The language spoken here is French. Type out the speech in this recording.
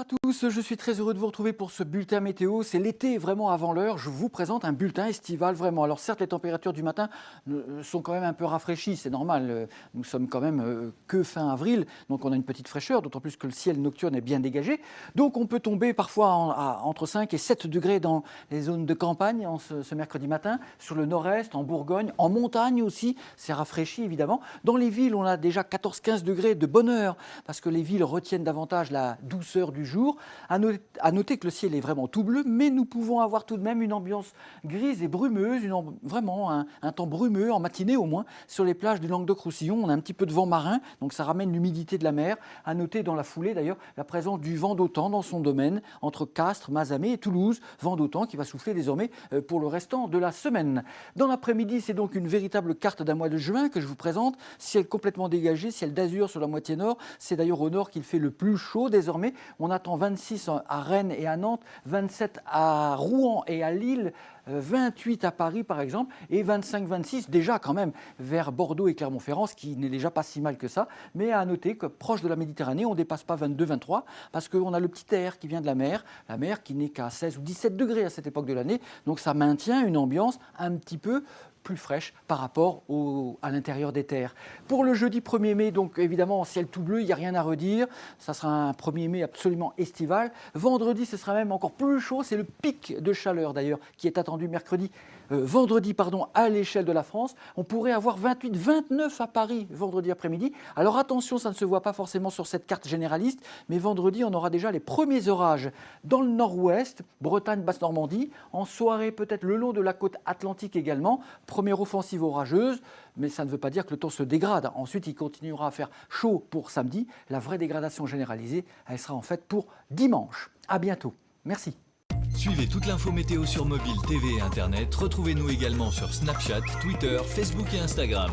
tous, je suis très heureux de vous retrouver pour ce bulletin météo. C'est l'été vraiment avant l'heure. Je vous présente un bulletin estival vraiment. Alors certes, les températures du matin sont quand même un peu rafraîchies, c'est normal. Nous sommes quand même que fin avril, donc on a une petite fraîcheur, d'autant plus que le ciel nocturne est bien dégagé. Donc on peut tomber parfois entre 5 et 7 degrés dans les zones de campagne ce mercredi matin, sur le nord-est, en Bourgogne, en montagne aussi, c'est rafraîchi évidemment. Dans les villes, on a déjà 14-15 degrés de bonheur, parce que les villes retiennent davantage la douceur du jour. À noter que le ciel est vraiment tout bleu, mais nous pouvons avoir tout de même une ambiance grise et brumeuse, vraiment un temps brumeux, en matinée au moins, sur les plages du Languedoc-Roussillon. On a un petit peu de vent marin, donc ça ramène l'humidité de la mer. À noter dans la foulée d'ailleurs la présence du vent d'OTAN dans son domaine, entre Castres, Mazamet et Toulouse. Vent d'OTAN qui va souffler désormais pour le restant de la semaine. Dans l'après-midi, c'est donc une véritable carte d'un mois de juin que je vous présente. Ciel complètement dégagé, ciel d'azur sur la moitié nord. C'est d'ailleurs au nord qu'il fait le plus chaud désormais. On attend 26 à Rennes et à Nantes, 27 à Rouen et à Lille, 28 à Paris par exemple, et 25-26 déjà quand même vers Bordeaux et Clermont-Ferrand, ce qui n'est déjà pas si mal que ça. Mais à noter que proche de la Méditerranée, on ne dépasse pas 22-23 parce qu'on a le petit air qui vient de la mer qui n'est qu'à 16 ou 17 degrés à cette époque de l'année. Donc ça maintient une ambiance un petit peu plus fraîche par rapport à l'intérieur des terres. Pour le jeudi 1er mai, donc évidemment en ciel tout bleu, il n'y a rien à redire. Ça sera un 1er mai absolument estival. Vendredi, ce sera même encore plus chaud. C'est le pic de chaleur d'ailleurs qui est attendu vendredi à l'échelle de la France. On pourrait avoir 28-29 à Paris vendredi après-midi. Alors attention, ça ne se voit pas forcément sur cette carte généraliste, mais vendredi, on aura déjà les premiers orages dans le nord-ouest, Bretagne, Basse-Normandie, en soirée peut-être le long de la côte atlantique également. Première offensive orageuse, mais ça ne veut pas dire que le temps se dégrade. Ensuite, il continuera à faire chaud pour samedi. La vraie dégradation généralisée, elle sera en fait pour dimanche. À bientôt. Merci. Suivez toute l'info météo sur mobile, TV et Internet. Retrouvez-nous également sur Snapchat, Twitter, Facebook et Instagram.